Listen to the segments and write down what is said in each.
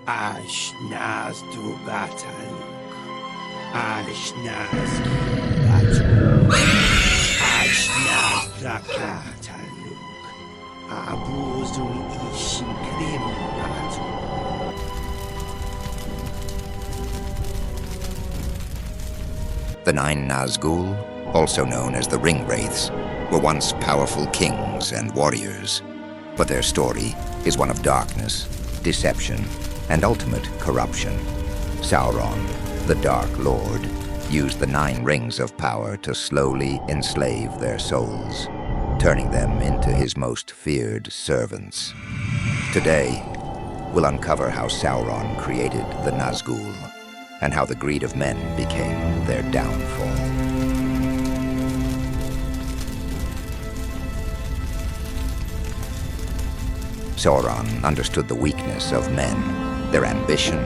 Ashnaz du Bataluk. Ashnaz Bataluk. Ashnaz Drakataluk. Abuzum Ishikrim Bataluk. The 9 Nazgûl, also known as the Ringwraiths, were once powerful kings and warriors, but their story is one of darkness, deception, and ultimate corruption. Sauron, the Dark Lord, used the 9 rings of power to slowly enslave their souls, turning them into his most feared servants. Today, we'll uncover how Sauron created the Nazgûl, and how the greed of men became their downfall. Sauron understood the weakness of men, their ambition,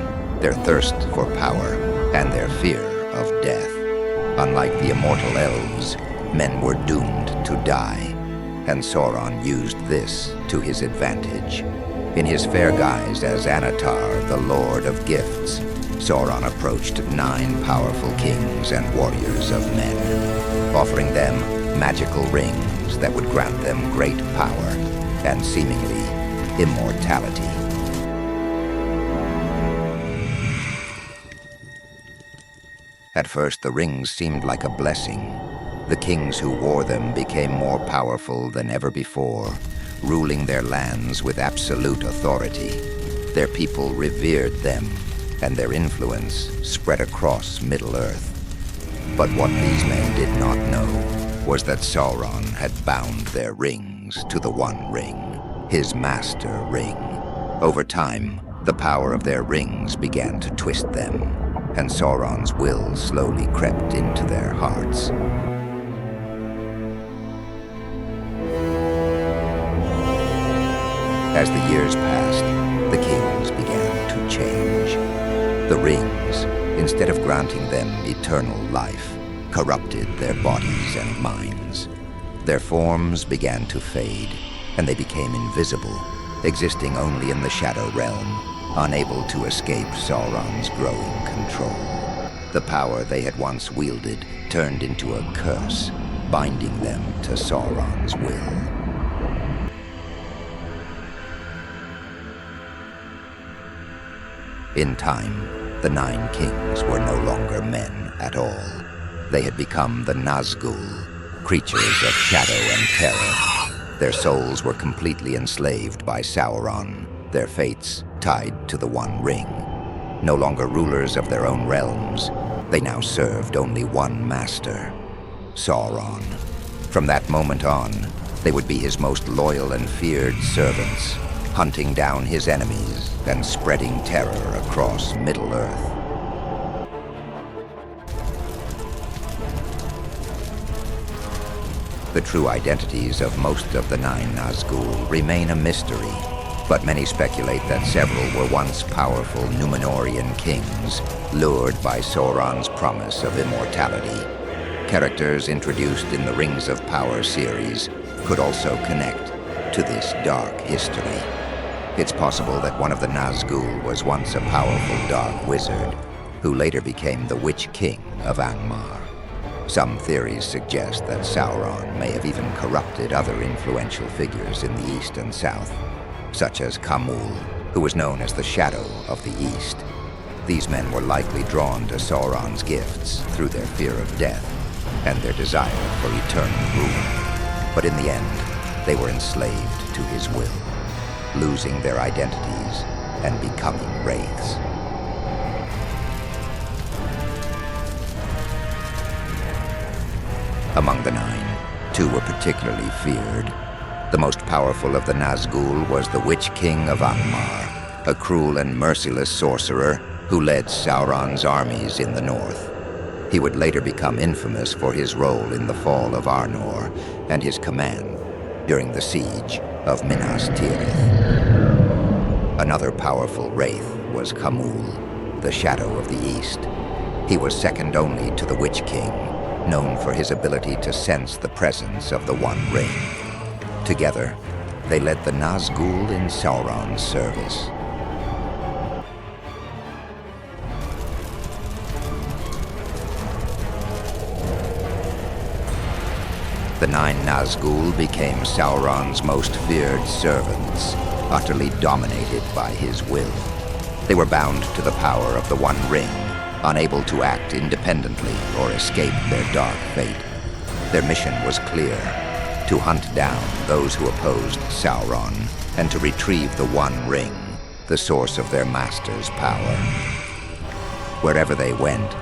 their thirst for power, and their fear of death. Unlike the immortal elves, men were doomed to die, and Sauron used this to his advantage. In his fair guise as Anatar, the Lord of Gifts, Sauron approached 9 powerful kings and warriors of men, offering them magical rings that would grant them great power and seemingly immortality. At first, the rings seemed like a blessing. The kings who wore them became more powerful than ever before, ruling their lands with absolute authority. Their people revered them, and their influence spread across Middle-earth. But what these men did not know was that Sauron had bound their rings to the One Ring, his master ring. Over time, the power of their rings began to twist them, and Sauron's will slowly crept into their hearts. As the years passed, the kings began to change. The rings, instead of granting them eternal life, corrupted their bodies and minds. Their forms began to fade, and they became invisible, existing only in the Shadow Realm, unable to escape Sauron's growing control. The power they had once wielded turned into a curse, binding them to Sauron's will. In time, the 9 kings were no longer men at all. They had become the Nazgûl, creatures of shadow and terror. Their souls were completely enslaved by Sauron, their fates tied to the One Ring. No longer rulers of their own realms, they now served only one master, Sauron. From that moment on, they would be his most loyal and feared servants, hunting down his enemies and spreading terror across Middle-earth. The true identities of most of the 9 Nazgûl remain a mystery, but many speculate that several were once powerful Númenórean kings, lured by Sauron's promise of immortality. Characters introduced in the Rings of Power series could also connect to this dark history. It's possible that one of the Nazgûl was once a powerful dark wizard, who later became the Witch-King of Angmar. Some theories suggest that Sauron may have even corrupted other influential figures in the East and South, such as Khamûl, who was known as the Shadow of the East. These men were likely drawn to Sauron's gifts through their fear of death and their desire for eternal rule. But in the end, they were enslaved to his will, losing their identities and becoming wraiths. Among the 9, 2 were particularly feared. The most powerful of the Nazgûl was the Witch-King of Angmar, a cruel and merciless sorcerer who led Sauron's armies in the north. He would later become infamous for his role in the fall of Arnor and his command during the siege of Minas Tirith. Another powerful wraith was Khamûl, the Shadow of the East. He was second only to the Witch-King, known for his ability to sense the presence of the One Ring. Together, they led the Nazgûl in Sauron's service. The 9 Nazgûl became Sauron's most feared servants, utterly dominated by his will. They were bound to the power of the One Ring, unable to act independently or escape their dark fate. Their mission was clear: to hunt down those who opposed Sauron and to retrieve the One Ring, the source of their master's power. Wherever they went,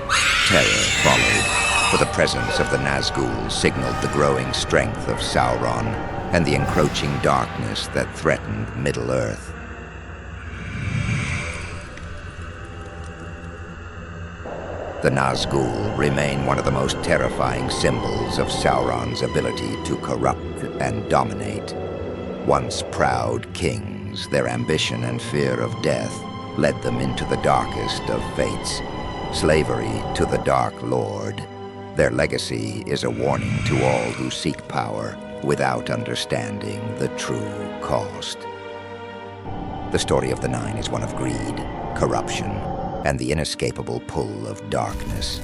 terror followed, for the presence of the Nazgûl signaled the growing strength of Sauron and the encroaching darkness that threatened Middle-earth. The Nazgûl remain one of the most terrifying symbols of Sauron's ability to corrupt and dominate. Once proud kings, their ambition and fear of death led them into the darkest of fates, slavery to the Dark Lord. Their legacy is a warning to all who seek power without understanding the true cost. The story of the 9 is one of greed, corruption, and the inescapable pull of darkness.